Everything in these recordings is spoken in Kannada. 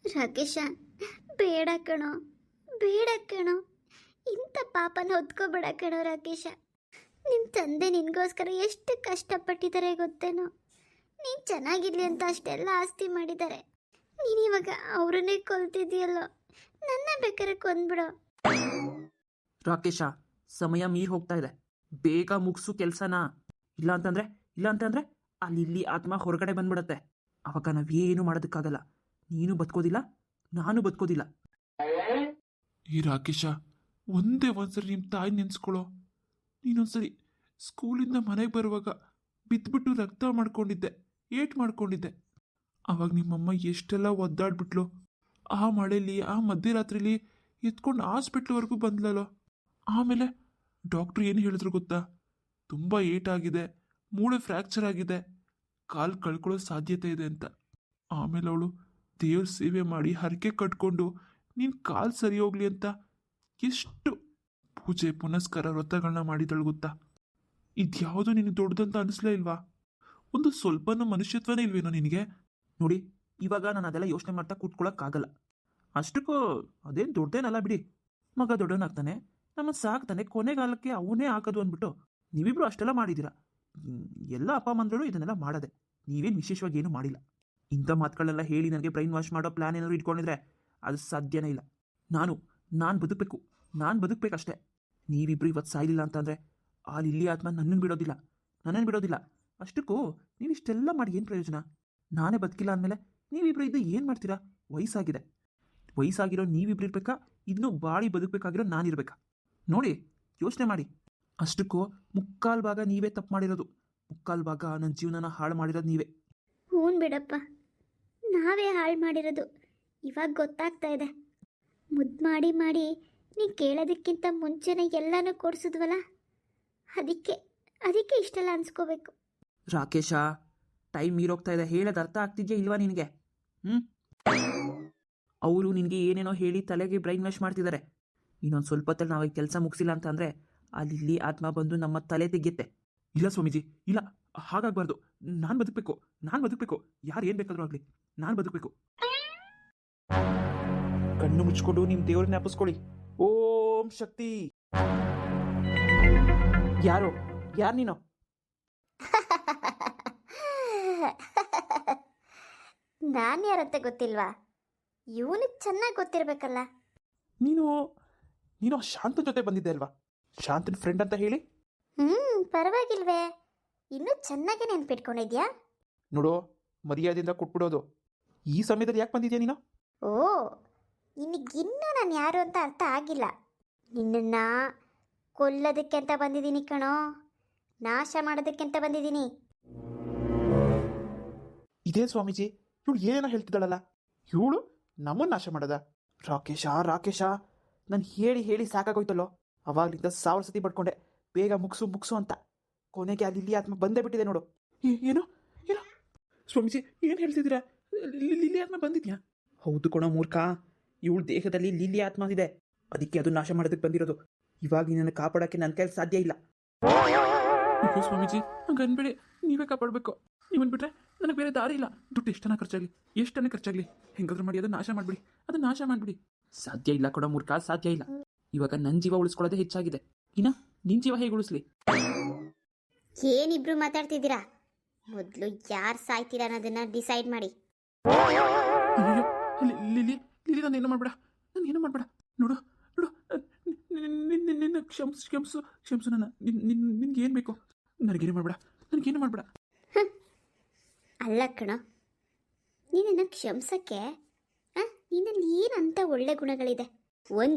ರಾಕೇಶ, ಬೇಡ ಕಣೋ, ಬೇಡ ಕಣೋ, ಇಂಥ ಪಾಪನ ಹೊತ್ಕೋಬೇಡ ಕಣೋ ರಾಕೇಶ. ನಿಮ್ಮ ತಂದೆ ನಿನಗೋಸ್ಕರ ಎಷ್ಟು ಕಷ್ಟಪಟ್ಟಿದ್ದಾರೆ ಗೊತ್ತೇನೋ. ನೀನು ಚೆನ್ನಾಗಿರ್ಲಿ ಅಂತ ಅಷ್ಟೆಲ್ಲ ಆಸ್ತಿ ಮಾಡಿದ್ದಾರೆ. ನೀನಿವಾಗ ಅವರನ್ನೇ ಕೊಲ್ತಿದ್ದೀಯಲ್ಲೋ, ನನ್ನ ಬೇಕಾದ್ರೆ ಕೊಂದ್ಬಿಡೋ. ರಾಕೇಶ, ಸಮಯ ಮೀರಿ ಹೋಗ್ತಾ ಇದೆ, ಬೇಗ ಮುಗಿಸು ಕೆಲಸನ. ಇಲ್ಲ ಅಂತಂದ್ರೆ ಅಲ್ಲಿ ಇಲ್ಲಿ ಆತ್ಮ ಹೊರಗಡೆ ಬಂದ್ಬಿಡತ್ತೆ. ಅವಾಗ ನಾವೇನು ಮಾಡೋದಕ್ಕಾಗಲ್ಲ. ನೀನು ಬದುಕೋದಿಲ್ಲ, ನಾನು ಬದುಕೋದಿಲ್ಲ. ಈ ರಾಕೇಶ, ಒಂದೇ ಒಂದ್ಸರಿ ನಿಮ್ಮ ತಾಯಿ ನೆನೆಸ್ಕೊಳ್ಳೋ. ನೀನೊಂದ್ಸರಿ ಸ್ಕೂಲಿಂದ ಮನೆಗೆ ಬರುವಾಗ ಬಿದ್ದುಬಿಟ್ಟು ರಕ್ತ ಮಾಡ್ಕೊಂಡಿದ್ದೆ, ಏಟ್ ಮಾಡ್ಕೊಂಡಿದ್ದೆ. ಅವಾಗ ನಿಮ್ಮಮ್ಮ ಎಷ್ಟೆಲ್ಲ ಒದ್ದಾಡ್ಬಿಟ್ಲು. ಆ ಮಳೆಯಲ್ಲಿ, ಆ ಮಧ್ಯರಾತ್ರಿಲಿ ಎತ್ಕೊಂಡು ಹಾಸ್ಪಿಟ್ಲ್ವರೆಗೂ ಬಂದ್ಲಲ್ಲೋ. ಆಮೇಲೆ ಡಾಕ್ಟ್ರು ಏನು ಹೇಳಿದ್ರು ಗೊತ್ತಾ? ತುಂಬ ಏಟಾಗಿದೆ, ಮೂಳೆ ಫ್ರ್ಯಾಕ್ಚರ್ ಆಗಿದೆ, ಕಾಲು ಕಳ್ಕೊಳ್ಳೋ ಸಾಧ್ಯತೆ ಇದೆ ಅಂತ. ಆಮೇಲೆ ಅವಳು ದೇವ್ರ ಸೇವೆ ಮಾಡಿ ಹರಕೆ ಕಟ್ಕೊಂಡು ನೀನು ಕಾಲು ಸರಿ ಹೋಗ್ಲಿ ಅಂತ ಎಷ್ಟು ಪೂಜೆ ಪುನಸ್ಕಾರ ವ್ರತಗಳನ್ನ ಮಾಡಿದಳು ಗೊತ್ತಾ? ಇದ್ಯಾವುದು ನಿನಗೆ ದೊಡ್ಡದಂತ ಅನಿಸ್ಲೇ ಇಲ್ವಾ? ಒಂದು ಸ್ವಲ್ಪನೂ ಮನುಷ್ಯತ್ವನೇ ಇಲ್ವೇನೋ ನಿನಗೆ? ನೋಡಿ, ಇವಾಗ ನಾನು ಅದೆಲ್ಲ ಯೋಚನೆ ಮಾಡ್ತಾ ಕೂತ್ಕೊಳ್ಳೋಕ್ಕಾಗಲ್ಲ. ಅಷ್ಟಕ್ಕೂ ಅದೇನು ದೊಡ್ಡದೇನಲ್ಲ ಬಿಡಿ. ಮಗ ದೊಡ್ಡವನಾಗ್ತಾನೆ, ನಮ್ಮನ್ನು ಸಾಕ್ತಾನೆ, ಕೊನೆಗಾಲಕ್ಕೆ ಅವನೇ ಹಾಕೋದು ಅಂದ್ಬಿಟ್ಟು ನೀವಿಬ್ರು ಅಷ್ಟೆಲ್ಲ ಮಾಡಿದ್ದೀರಾ. ಎಲ್ಲ ಅಪ್ಪ ಅಮ್ಮಂದ್ರು ಇದನ್ನೆಲ್ಲ ಮಾಡದೆ, ನೀವೇನು ವಿಶೇಷವಾಗಿ ಏನು ಮಾಡಿಲ್ಲ. ಇಂಥ ಮಾತುಗಳೆಲ್ಲ ಹೇಳಿ ನನಗೆ ಬ್ರೈನ್ ವಾಶ್ ಮಾಡೋ ಪ್ಲ್ಯಾನ್ ಏನಾದ್ರು ಇಟ್ಕೊಂಡಿದ್ರೆ ಅದು ಸಾಧ್ಯನೇ ಇಲ್ಲ. ನಾನು ಬದುಕಬೇಕಷ್ಟೇ. ನೀವಿಬ್ರು ಇವತ್ತು ಸಾಯಲಿಲ್ಲ ಅಂತಂದರೆ ಆ ಲಿಲ್ಲಿ ಆತ್ಮ ನನ್ನನ್ನು ಬಿಡೋದಿಲ್ಲ. ಅಷ್ಟಕ್ಕೂ ನೀವಿಷ್ಟೆಲ್ಲ ಮಾಡಿ ಏನು ಪ್ರಯೋಜನ? ನಾನೇ ಬದುಕಿಲ್ಲ ಅಂದಮೇಲೆ ನೀವಿಬ್ರು ಇದು ಏನು ಮಾಡ್ತೀರಾ? ವಯಸ್ಸಾಗಿರೋ ನೀವಿಬ್ರು ಇರ್ಬೇಕಾ? ಇನ್ನೂ ಬಾಳಿ ಬದುಕಬೇಕಾಗಿರೋ ನಾನಿರ್ಬೇಕಾ? ನೋಡಿ, ಯೋಚನೆ ಮಾಡಿ. ಅಷ್ಟಕ್ಕೂ ಮುಕ್ಕಾಲು ಭಾಗ ನೀವೇ ತಪ್ಪು ಮಾಡಿರೋದು, ಮುಕ್ಕಾಲು ಭಾಗ ನನ್ನ ಜೀವನನ ಹಾಳು ಮಾಡಿರೋದು ನೀವೇ. ಹ್ಞೂ ಬಿಡಪ್ಪ, ನಾವೇ ಹಾಳು ಮಾಡಿರೋದು ಇವಾಗ ಗೊತ್ತಾಗ್ತಾ ಇದೆ. ಮುದ್ದು ಮಾಡಿ ನೀ ಕೇಳೋದಕ್ಕಿಂತ ಮುಂಚೆನೇ ಎಲ್ಲನೂ ಕೊಡಿಸಿದ್ವಲ್ಲ, ಅದಕ್ಕೆ ಇಷ್ಟೆಲ್ಲ ಅನ್ಸ್ಕೋಬೇಕು. ರಾಕೇಶ, ಟೈಮ್ ಮೀರೋಗ್ತಾ ಇದೆ. ಹೇಳೋದು ಅರ್ಥ ಆಗ್ತಿದ್ಯಾ ಇಲ್ವಾ ನಿನಗೆ? ಅವರು ನಿನಗೆ ಏನೇನೋ ಹೇಳಿ ತಲೆಗೆ ಬ್ರೈನ್ ವಾಶ್ ಮಾಡ್ತಿದ್ದಾರೆ. ಇನ್ನೊಂದು ಸ್ವಲ್ಪ ಹೊತ್ತಲ್ಲಿ ನಾವು ಈ ಕೆಲಸ ಮುಗಿಸಿಲ್ಲ ಅಂತ ಅಂದರೆ ಅಲ್ಲಿ ಆತ್ಮ ಬಂದು ನಮ್ಮ ತಲೆ ತೆಗೆಯುತ್ತೆ. ಇಲ್ಲ ಸ್ವಾಮೀಜಿ, ಇಲ್ಲ, ಹಾಗಾಗಬಾರ್ದು. ನಾನು ಬದುಕಬೇಕು. ಯಾರು ಏನು ಬೇಕಾದರೂ ಆಗಲಿ, ನಾನು ಬದುಕಬೇಕು. ಕಣ್ಣು ಮುಚ್ಕೊಂಡು ನಿಮ್ಮ ದೇವ್ರನ್ನ ಜ್ಞಾಪಿಸ್ಕೊಳ್ಳಿ. ಓಂ ಶಕ್ತಿ. ಯಾರು ನೀನು? ನಾನು ಯಾರಂತ ಗೊತ್ತಿಲ್ವಾ? ಇವನಿಗೆ ಚೆನ್ನಾಗಿ ಗೊತ್ತಿರಬೇಕಲ್ಲ. ನೀನು ಶಾಂತನ ಜೊತೆ ಬಂದಿದ್ದೆ ಅಲ್ವಾ? ಶಾಂತನ ಫ್ರೆಂಡ್ ಅಂತ ಹೇಳಿ. ಪರವಾಗಿಲ್ವೇ, ಇನ್ನೂ ಚೆನ್ನಾಗಿ ನೆನ್ಪಿಟ್ಕೊಂಡಿದ್ಯಾ? ನೋಡು, ಮರ್ಯಾದೆಯಿಂದ ಕೊಟ್ಬಿಡೋದು. ಈ ಸಮಯದಲ್ಲಿ ಯಾಕೆ ಬಂದಿದ್ಯಾ ನೀನು? ಓ, ನಿನಗಿನ್ನೂ ನಾನು ಯಾರು ಅಂತ ಅರ್ಥ ಆಗಿಲ್ಲ. ನಿನ್ನನ್ನು ಕೊಲ್ಲೋದಕ್ಕೆ ಅಂತ ಬಂದಿದ್ದೀನಿ ಕಣೋ, ನಾಶ ಮಾಡೋದಕ್ಕೆ ಅಂತ ಬಂದಿದ್ದೀನಿ. ಇದೇ ಸ್ವಾಮೀಜಿ, ಇವಳು ಏನೇನೋ ಹೇಳ್ತಿದ್ದಾಳಲ್ಲ, ಇವಳು ನಮ್ಮನ್ನು ನಾಶ ಮಾಡೋದ? ರಾಕೇಶ, ನಾನು ಹೇಳಿ ಸಾಕಾಗೋಯ್ತಲ್ಲೋ. ಅವಾಗಲಿಂದ 1000 ಸತಿ ಪಡ್ಕೊಂಡೆ, ಬೇಗ ಮುಗಿಸು ಅಂತ. ಕೊನೆಗೆ ಅಲ್ಲಿ ಇಲ್ಲಿ ಆತ್ಮ ಬಂದೇ ಬಿಟ್ಟಿದೆ ನೋಡು. ಏನು ಸ್ವಾಮೀಜಿ, ಏನು ಹೇಳ್ತಿದ್ದೀರಾ? ಲಿಲ್ಲಿ ಆತ್ಮ ಬಂದಿದ್ಯಾ? ಹೌದು ಕಣೋ ಮೂರ್ಖ, ಇವಳ ದೇಹದಲ್ಲಿ ಲಿಲ್ಲಿ ಆತ್ಮ ಇದೆ, ಅದಕ್ಕೆ ಅದು ನಾಶ ಮಾಡೋದಕ್ಕೆ ಬಂದಿರೋದು. ಇವಾಗ ನಿನ್ನನ್ನು ಕಾಪಾಡೋಕ್ಕೆ ನನ್ನ ಕೈಲಿ ಸಾಧ್ಯ ಇಲ್ಲ. ಸ್ವಾಮೀಜಿ, ನಂಗೆ ಅನ್ಬೇಡಿ, ನೀವೇ ಕಾಪಾಡಬೇಕು. ನೀವನ್ ಬಿಟ್ರೆ ನನಗೆ ಬೇರೆ ದಾರಿ ಇಲ್ಲ. ದುಡ್ಡು ಎಷ್ಟನ್ನ ಖರ್ಚಾಗಲಿ, ಹೆಂಗಾದ್ರೂ ಮಾಡಿ ಅದನ್ನು ನಾಶ ಮಾಡಿಬಿಡಿ. ಸಾಧ್ಯ ಇಲ್ಲ ಕಣೋ ಮೂರ್ಖ, ಸಾಧ್ಯ ಇಲ್ಲ. ಇವಾಗ ನನ್ನ ಜೀವ ಉಳಿಸ್ಕೊಳ್ಳೋದೇ ಹೆಚ್ಚಾಗಿದೆ, ಇನ್ನ ನಿನ್ನ ಜೀವ ಹೇಗೆ ಉಳಿಸ್ಲಿ? ಏನಿಬ್ರು ಮಾತಾಡ್ತಿದ್ದೀರಾ? ಮೊದಲು ಯಾರು ಸಾಯ್ತೀರಾ ಅನ್ನೋದನ್ನ ಡಿಸೈಡ್ ಮಾಡಿ. ಲಿಲಿ, ನಾನೇನು ಮಾಡಬೇಡ. ನೋಡು, ನಿನ್ನ ಕ್ಷಮಿಸು ನನ್ನ. ನಿನ್ಗೆ ಏನು ಬೇಕು? ನನಗೇನು ಮಾಡಬೇಡ. ಅಲ್ಲ ಕಣೋ, ನಿನ್ನನ್ನು ಕ್ಷಮಿಸಕ್ಕೆ ನಿನ್ನಲ್ಲಿ ಏನಂತ ಒಳ್ಳೆ ಗುಣಗಳಿದೆ?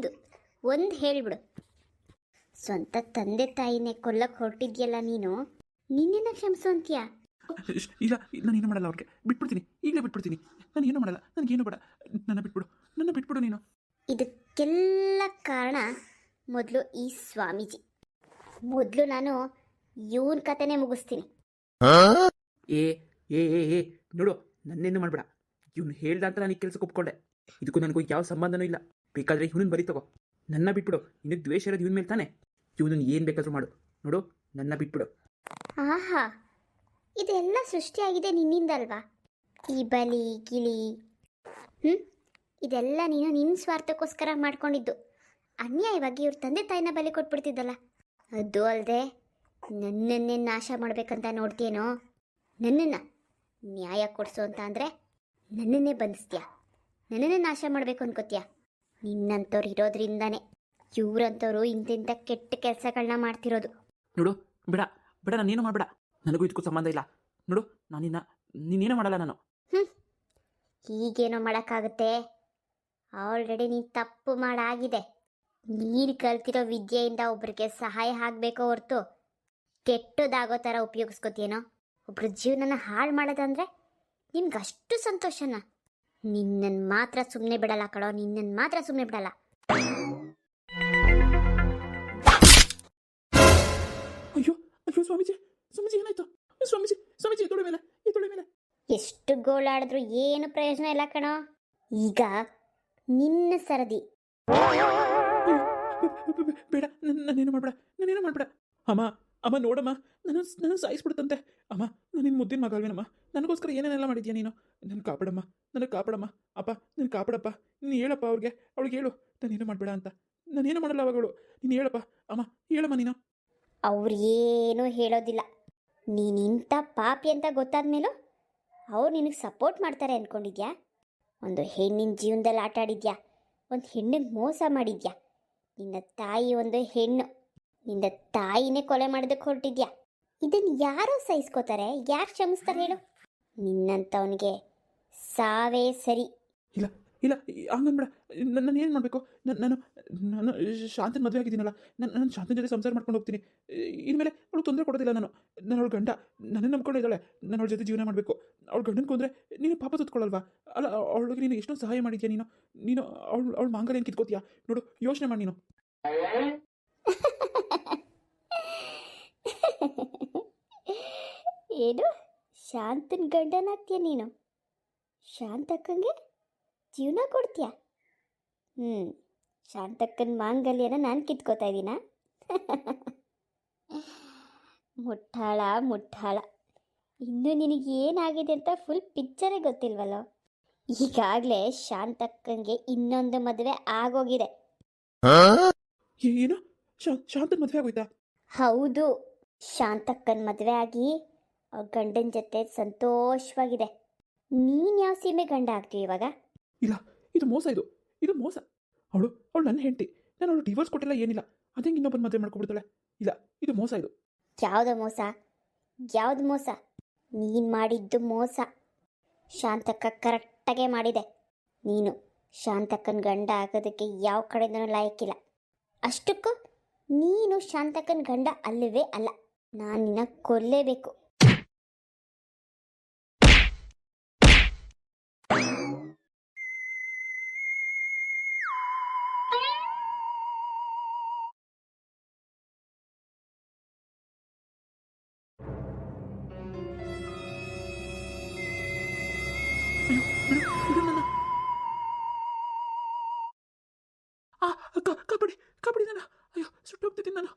ಒಂದು ಹೇಳಿಬಿಡು. ಸ್ವಂತ ತಂದೆ ತಾಯಿನೇ ಕೊಲ್ಲಕ್ಕೆ ಹೊರಟಿದ್ಯಲ್ಲ ನೀನು, ನಿನ್ನನ್ನು ಕ್ಷಮಿಸು ಅಂತೀಯಾ? ಇಲ್ಲ, ನಾನೇನು ಮಾಡಲ್ಲ. ಅವ್ರಿಗೆ ಈಗಲೇ ಬಿಟ್ಬಿಡ್ತೀನಿ. ನಾನೇನು ಮಾಡಲ್ಲ, ನನಗೇನು ಬೇಡ. ನನ್ನ ಬಿಟ್ಬಿಡು ನೀನು. ಇದಕ್ಕೆಲ್ಲ ಕಾರಣ ಮೊದಲು ಈ ಸ್ವಾಮೀಜಿ. ಮೊದಲು ನಾನು ಇವನ್ ಕತೆನೇ ಮುಗಿಸ್ತೀನಿ. ಏ ನೋಡು, ನನ್ನೇನು ಮಾಡಬೇಡ. ಇವನು ಹೇಳ್ದ ಅಂತ ನಾನು ಈ ಕೆಲಸಕ್ಕೆ ಒಪ್ಕೊಂಡೆ. ಇದಕ್ಕೂ ನನಗೂ ಯಾವ ಸಂಬಂಧನೂ ಇಲ್ಲ. ಬೇಕಾದರೆ ಇವನನ್ನು ಬರೀ ತಗೋ, ನನ್ನ ಬಿಟ್ಬಿಡು. ನಿನಗೆ ದ್ವೇಷ ಇರೋದು ಇವನ ಮೇಲೆ ತಾನೆ. ಇವನನ್ನು ಏನು ಬೇಕಾದರೂ ಮಾಡು. ನೋಡು, ನನ್ನ ಬಿಟ್ಬಿಡು. ಆಹಾ, ಇದೆಲ್ಲ ಸೃಷ್ಟಿಯಾಗಿದೆ ನಿನ್ನಿಂದ ಅಲ್ವಾ? ಈ ಬಲಿ ಗಿಳಿ ಇದೆಲ್ಲ ನೀನು ನಿನ್ನ ಸ್ವಾರ್ಥಕ್ಕೋಸ್ಕರ ಮಾಡ್ಕೊಂಡಿದ್ದು. ಅನ್ಯಾಯವಾಗಿ ಇವ್ರ ತಂದೆ ತಾಯಿನ ಬಲಿ ಕೊಟ್ಬಿಡ್ತಿದ್ದಲ್ಲ. ಅದು ಅಲ್ಲದೆ ನನ್ನನ್ನೇ ನಾಶ ಮಾಡಬೇಕಂತ ನೋಡ್ತೀಯೇನೋ. ನನ್ನನ್ನು ನ್ಯಾಯ ಕೊಡಿಸು ಅಂತ ಅಂದರೆ ನನ್ನನ್ನೇ ಬಂಧಿಸ್ತೀಯ, ನನ್ನನ್ನೇ ನಾಶ ಮಾಡಬೇಕು ಅನ್ಕೋತೀಯ. ನಿನ್ನಂಥವ್ರು ಇರೋದ್ರಿಂದಾನೇ ಇವ್ರಂಥವ್ರು ಇಂತಿಂಥ ಕೆಟ್ಟ ಕೆಲಸಗಳನ್ನ ಮಾಡ್ತಿರೋದು. ನೋಡು, ಬೇಡ ಬೇಡ, ನಾನೇನು ಮಾಡಬೇಡ, ನನಗೂ ಇದಕ್ಕೂ ಸಂಬಂಧ ಇಲ್ಲ. ನೋಡು, ನೀನೇನು ಮಾಡಲ್ಲ ನಾನು. ಹೀಗೇನೋ ಮಾಡೋಕ್ಕಾಗುತ್ತೆ? ಆಲ್ರೆಡಿ ನೀನು ತಪ್ಪು ಮಾಡಾಗಿದೆ. ನೀನು ಕಲ್ತಿರೋ ವಿದ್ಯೆಯಿಂದ ಒಬ್ರಿಗೆ ಸಹಾಯ ಆಗಬೇಕೋ ಹೊರ್ತು ಕೆಟ್ಟದಾಗೋ ಥರ ಉಪಯೋಗಿಸ್ಕೊತೀನೋ. ಒಬ್ರ ಜೀವನನ ಹಾಳು ಮಾಡೋದಂದ್ರೆ ನಿನ್ಗಷ್ಟು ಸಂತೋಷನಾ? ನಿನ್ನನ್ನು ಮಾತ್ರ ಸುಮ್ಮನೆ ಬಿಡಲ್ಲ ಕಣೋ, ನಿನ್ನನ್ನು ಮಾತ್ರ ಸುಮ್ಮನೆ ಬಿಡಲ್ಲ. ಅಯ್ಯೋ ಅಯ್ಯೋ, ಸ್ವಾಮೀಜಿ ಸ್ವಾಮೀಜಿ ಏನಾಯ್ತು? ಸ್ವಾಮೀಜಿ ಎತ್ತೊಳೆ ಮೇಲೆ. ಎಷ್ಟು ಗೋಳಾಡಿದ್ರು ಏನು ಪ್ರಯೋಜನ ಇಲ್ಲ ಕಣೋ. ಈಗ ನಿನ್ನ ಸರದಿ. ಬೇಡ, ನಾನೇನು ಮಾಡಬೇಡ. ಅಮ್ಮ ನೋಡಮ್ಮ, ನನ್ನ ಸಾಯಿಸ್ಬಿಡುತ್ತಂತೆ. ಅಮ್ಮ, ನಾನು ನಿನ್ನ ಮುದ್ದಿನ ಮಗ ಅಲ್ವೇನಮ್ಮ? ನನಗೋಸ್ಕರ ಏನೇನೆಲ್ಲ ಮಾಡಿದ್ಯಾ ನೀನು? ನನಗೆ ಕಾಪಾಡಮ್ಮ. ಅಪ್ಪ, ನನಗೆ ಕಾಪಾಡಪ್ಪ. ನೀನು ಹೇಳಪ್ಪ ಅವಳಿಗೆ ಹೇಳು, ನಾನೇನು ಮಾಡಬೇಡ ಅಂತ. ನಾನೇನು ಮಾಡಲ್ಲ ಅವಾಗಳು. ನೀನು ಹೇಳಪ್ಪ ಅಮ್ಮ, ಹೇಳಮ್ಮ ನೀನು. ಅವ್ರು ಏನೂ ಹೇಳೋದಿಲ್ಲ. ನೀನಿಂಥ ಪಾಪಿ ಅಂತ ಗೊತ್ತಾದ ಮೇಲೂ ಅವ್ರು ನಿನಗೆ ಸಪೋರ್ಟ್ ಮಾಡ್ತಾರೆ ಅಂದ್ಕೊಂಡಿದ್ಯಾ? ಒಂದು ಹೆಣ್ಣಿನ ಜೀವನದಲ್ಲಿ ಆಟ ಆಡಿದ್ಯಾ, ಒಂದು ಹೆಣ್ಣಿಗೆ ಮೋಸ ಮಾಡಿದ್ಯಾ. ನಿನ್ನ ತಾಯಿ ಒಂದು ಹೆಣ್ಣು, ನಿನ್ನ ತಾಯಿನೇ ಕೊಲೆ ಮಾಡೋದಕ್ಕೆ ಹೊರಟಿದ್ಯಾ. ಇದನ್ನು ಯಾರೋ ಸಹಿಸ್ಕೋತಾರೆ, ಯಾರು ಕ್ಷಮಿಸ್ತಾರೆ ಹೇಳು? ನಿನ್ನಂಥವನಿಗೆ ಸಾವೇ ಸರಿ. ಇಲ್ಲ ಹಂಗನ್ಬೇಡ. ನಾನು ಏನು ಮಾಡಬೇಕು? ನಾನು ಶಾಂತನ ಮದುವೆ ಆಗಿದ್ದೀನಲ್ಲ, ನಾನು ಶಾಂತನ ಜೊತೆ ಸಂಸಾರ ಮಾಡ್ಕೊಂಡು ಹೋಗ್ತೀನಿ. ಇನ್ಮೇಲೆ ಅವಳು ತೊಂದರೆ ಕೊಡೋದಿಲ್ಲ. ನಾನು ಅವಳ ಗಂಡ ನನ್ನನ್ನು ನಂಬ್ಕೊಂಡಿದ್ದಾಳೆ. ನಾನು ಅವಳ ಜೊತೆ ಜೀವನ ಮಾಡಬೇಕು. ಅವಳ ಗಂಡನ ಕೊಂದರೆ ನೀನು ಪಾಪ ತುತ್ಕೊಳ್ಳಲ್ವಾ? ಅಲ್ಲ, ಅವಳಿಗೆ ನೀನು ಎಷ್ಟೊಂದು ಸಹಾಯ ಮಾಡಿದ್ಯಾ. ನೀನು ಅವಳ ಮಾಂಗಲ್ಯ ಏನು ಕಿತ್ಕೋತೀಯಾ? ನೋಡು, ಯೋಚನೆ ಮಾಡಿ ನೀನು. ಏನು ಶಾಂತನ ಗಂಡನಾಗ್ತೀಯ ನೀನು? ಶಾಂತಕ್ಕಂಗೆ ಜೀವನ ಕೊಡ್ತೀಯ? ಶಾಂತಕ್ಕನ ಮಾಂಗಲ್ಯನ ನಾನು ಕಿತ್ಕೋತಾ ಇದ್ದೀನ? ಮುಟ್ಟಾಳ. ಇನ್ನೂ ನಿನಗೇನಾಗಿದೆ ಅಂತ ಫುಲ್ ಪಿಕ್ಚರೇ ಗೊತ್ತಿಲ್ವಲ್ಲೋ. ಈಗಾಗಲೇ ಶಾಂತಕ್ಕಂಗೆ ಇನ್ನೊಂದು ಮದುವೆ ಆಗೋಗಿದೆ. ಏನು? ಶಾಂತನ ಮದುವೆ ಆಗೋಯ್ತಾ? ಹೌದು, ಶಾಂತಕ್ಕನ ಮದುವೆ ಆಗಿ ಅವ್ರ ಗಂಡನ ಜೊತೆ ಸಂತೋಷವಾಗಿದೆ. ನೀನು ಯಾವ ಸೀಮೆ ಗಂಡ ಆಗ್ತೀವಿ ಇವಾಗ? ಇಲ್ಲ, ಇದು ಮೋಸ. ಅವಳು ನನ್ನ ಹೆಂಡತಿ. ನಾನು ಅವಳು ಡಿವೋರ್ಸ್ ಕೊಟ್ಟಿಲ್ಲ, ಏನಿಲ್ಲ. ಅದೇ ಇನ್ನೊಬ್ಬನ ಮದುವೆ ಮಾಡ್ಕೊಬಿಡ್ತಾಳೆ. ಇಲ್ಲ, ಇದು ಮೋಸ. ಇದು ಯಾವ್ದು ಮೋಸ? ನೀನು ಮಾಡಿದ್ದು ಮೋಸ. ಶಾಂತಕ್ಕ ಕರೆಕ್ಟಾಗೆ ಮಾಡಿದೆ. ನೀನು ಶಾಂತಕ್ಕನ ಗಂಡ ಆಗೋದಕ್ಕೆ ಯಾವ ಕಡೆಯಿಂದನೂ ಲಾಯಕ್ಕಿಲ್ಲ. ಅಷ್ಟಕ್ಕೂ ನೀನು ಶಾಂತಕ್ಕನ ಗಂಡ ಅಲ್ಲವೇ ಅಲ್ಲ. ನಾನು ನಿನ್ನ ಕೊಲ್ಲೇಬೇಕು. ಕಾಪಾಡಿ ನಾನು. ಅಯ್ಯೋ, ಸುಟ್ಟೋಗ್ತಿದ್ದೀನಿ ನಾನು.